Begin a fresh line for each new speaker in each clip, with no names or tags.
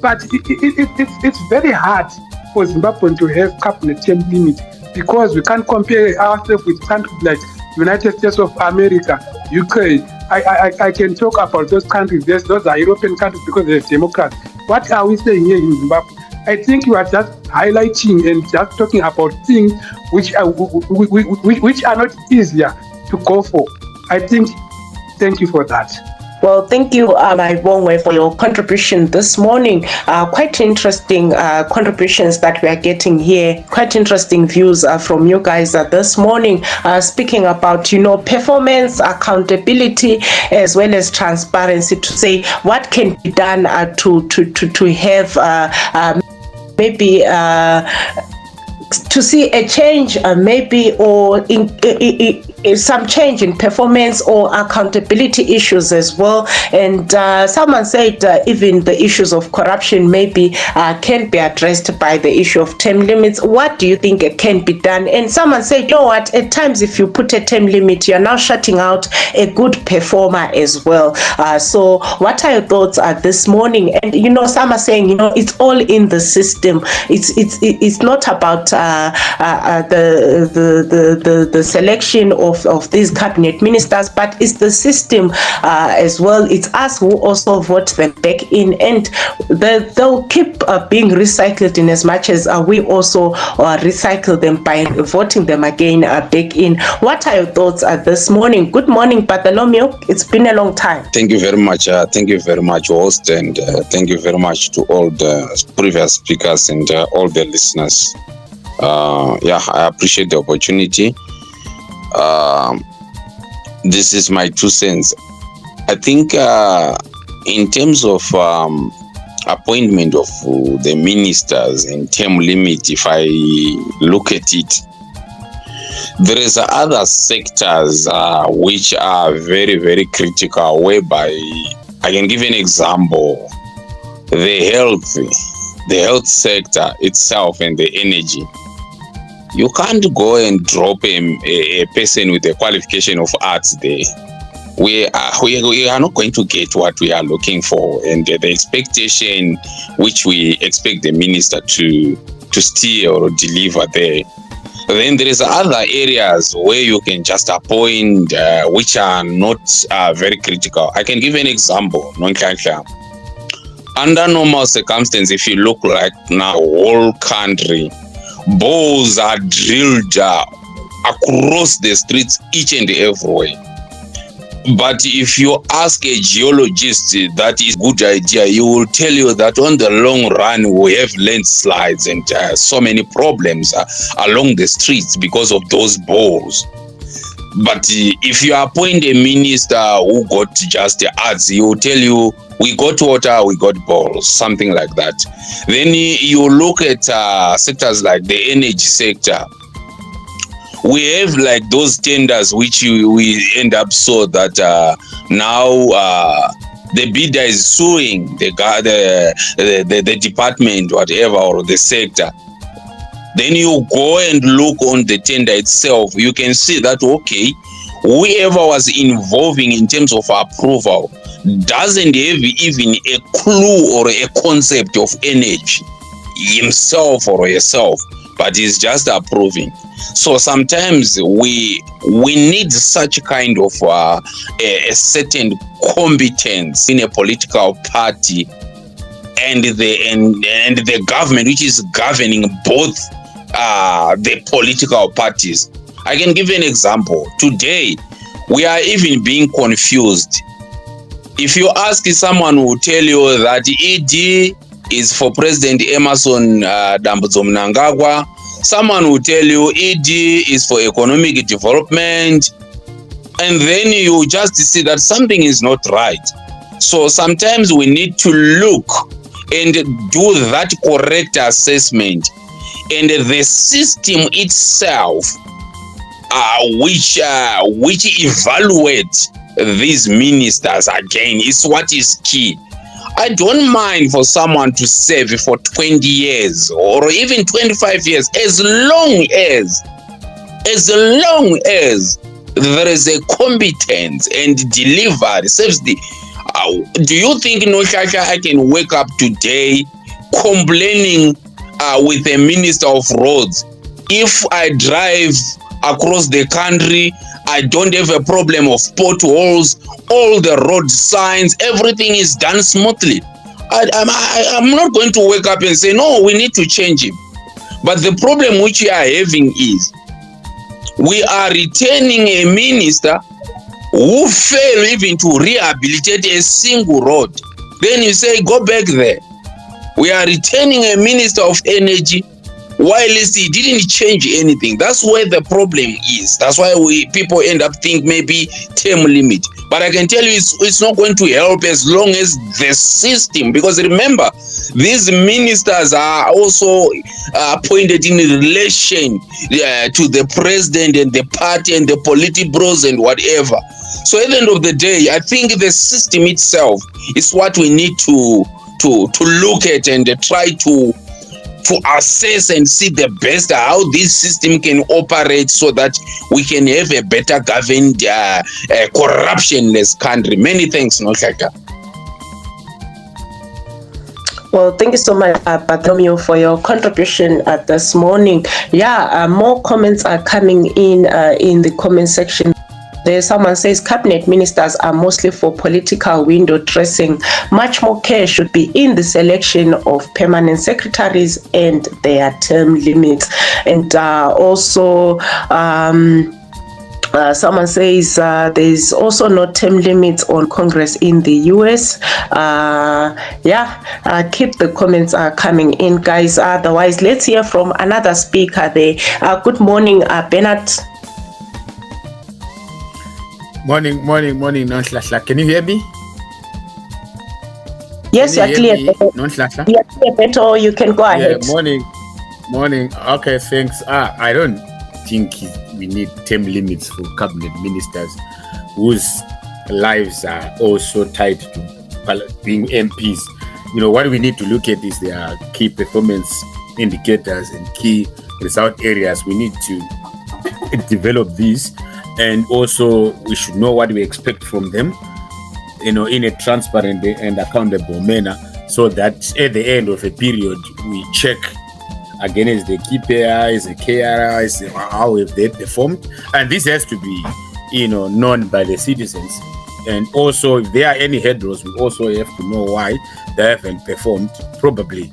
But it's very hard for Zimbabwe to have cabinet term limit because we can't compare ourselves with countries like United States of America, UK. I can talk about those countries. Those are European countries because they're Democrats. What are we saying here in Zimbabwe? I think you are just highlighting and just talking about things which are not easier to go for. I think, thank you for that.
Well, thank you, Maibongwe, for your contribution this morning. Quite interesting contributions that we are getting here. Quite interesting views from you guys this morning, speaking about, performance, accountability, as well as transparency, to say what can be done to have maybe to see a change, maybe, or some change in performance or accountability issues as well. And someone said even the issues of corruption maybe can be addressed by the issue of term limits. What do you think can be done? And someone said, you know what, at times if you put a term limit, you're now shutting out a good performer as well. So what are your thoughts this morning? And some are saying, it's all in the system. It's not about the selection of these cabinet ministers, but it's the system as well. It's us who also vote them back in, and they'll keep being recycled in as much as we also recycle them by voting them again back in. What are your thoughts this morning? Good morning, Bartholomew. It's been a long time.
Thank you very much. Thank you very much, host, and thank you very much to all the previous speakers and all the listeners. I appreciate the opportunity. This is my 2 cents. I think in terms of appointment of the ministers and term limit, if I look at it, there is other sectors which are very, very critical, whereby I can give an example. The health sector itself and the energy. You can't go and drop a person with a qualification of arts there. We are not going to get what we are looking for, and the expectation which we expect the minister to steer or deliver there. Then there is other areas where you can just appoint which are not very critical. I can give an example. Under normal circumstances, if you look like now, whole country, balls are drilled across the streets each and every way. But if you ask a geologist that is a good idea, he will tell you that on the long run we have landslides and so many problems along the streets because of those balls. But if you appoint a minister who got just the arts, he will tell you, we got water, we got balls, something like that. Then you look at sectors like the energy sector. We have like those tenders which we end up so that now the bidder is suing the department, whatever, or the sector. Then you go and look on the tender itself. You can see that, okay, whoever was involving in terms of approval doesn't have even a clue or a concept of energy himself or herself, but is just approving. So sometimes we need such kind of a certain competence in a political party and the government, which is governing both the political parties. I can give you an example. Today, we are even being confused. If you ask someone who will tell you that ED is for President Emerson Dambudzo Mnangagwa, someone will tell you ED is for economic development, and then you just see that something is not right. So sometimes we need to look and do that correct assessment, and the system itself which evaluate these ministers again is what is key. I don't mind for someone to serve for 20 years or even 25 years as long as there is a competence and delivery serves the do you think I can wake up today complaining with a minister of roads. If I drive across the country, I don't have a problem of potholes, all the road signs, everything is done smoothly. I'm not going to wake up and say, no, we need to change him. But the problem which we are having is we are returning a minister who failed even to rehabilitate a single road. Then you say, go back there. We are returning a minister of energy while he didn't change anything. That's where the problem is. That's why people end up think maybe term limit. But I can tell you it's not going to help as long as the system, because remember, these ministers are also appointed in relation to the president and the party and the politbros and whatever. So at the end of the day, I think the system itself is what we need to look at and try to assess and see the best how this system can operate so that we can have a better governed, corruptionless country. Many thanks, Noshaka.
Well, thank you so much, Bartholomew, for your contribution this morning. Yeah, more comments are coming in the comment section. There's someone says cabinet ministers are mostly for political window dressing. Much more care should be in the selection of permanent secretaries and their term limits. And also, someone says there's also no term limits on Congress in the US. Keep the comments coming in, guys. Otherwise, let's hear from another speaker there. Good morning, Bernard.
Morning, Nonhlahla. Can you hear me?
Yes, you're clear.
Nonhlahla?
You're clear, Beto. You can go ahead.
Morning. Okay, thanks. I don't think we need term limits for cabinet ministers whose lives are also tied to being MPs. You know, what we need to look at is their key performance indicators and key result areas. We need to develop these. And also, we should know what we expect from them, you know, in a transparent and accountable manner, so that at the end of a period, we check against the KPIs, the KRIs, how have they performed. And this has to be, you know, known by the citizens. And also, if there are any headrows, we also have to know why they haven't performed probably.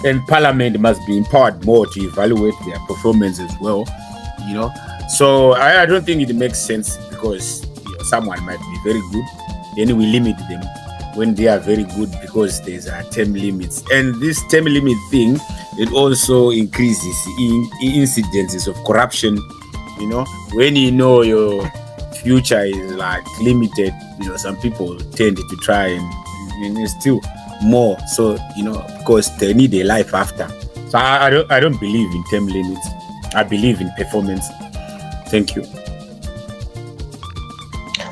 And Parliament must be empowered more to evaluate their performance as well, you know. So I don't think it makes sense, because someone might be very good, then we limit them when they are very good because there's term limits. And this term limit thing, it also increases incidences of corruption. You know, when you know your future is like limited, you know, some people tend to try and still more. So, you know, because they need a life after. So I don't believe in term limits. I believe in performance. Thank you.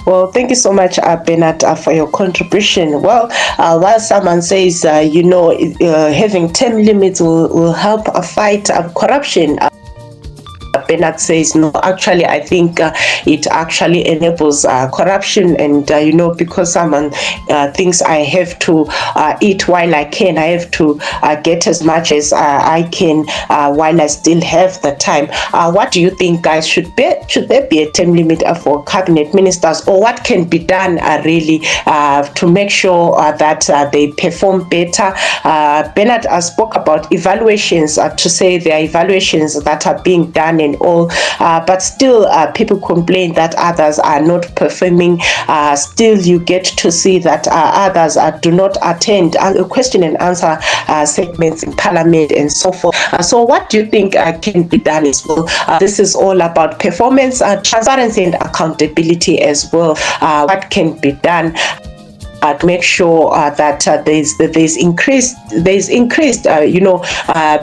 Well, thank you so much, Bernard, for your contribution. Well, while someone says, having term limits will help fight corruption, Bernard says, no, actually, I think it actually enables corruption. And, because someone thinks I have to eat while I can, I have to get as much as I can while I still have the time. What do you think, guys? Should there be a term limit for cabinet ministers, or what can be done really to make sure that they perform better? Bernard spoke about evaluations, to say there are evaluations that are being done and all, but still people complain that others are not performing. Still you get to see that others do not attend question and answer segments in Parliament and so forth. So what do you think can be done as well? This is all about performance, transparency and accountability as well. What can be done to make sure that there's increased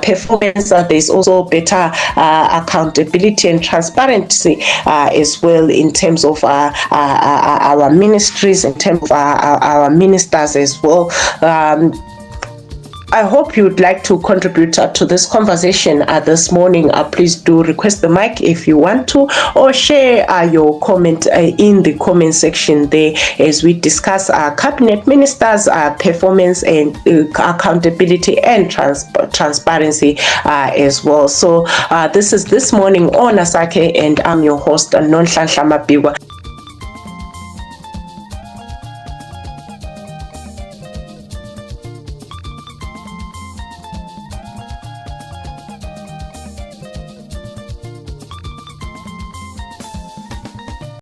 performance. There's also better accountability and transparency as well in terms of our ministries, in terms of our ministers as well. I hope you'd like to contribute to this conversation this morning. Please do request the mic if you want to, or share your comment in the comment section there as we discuss cabinet ministers' performance and accountability and transparency as well. So this is This Morning on Asake, and I'm your host, Nonhlanhla Mabigwa.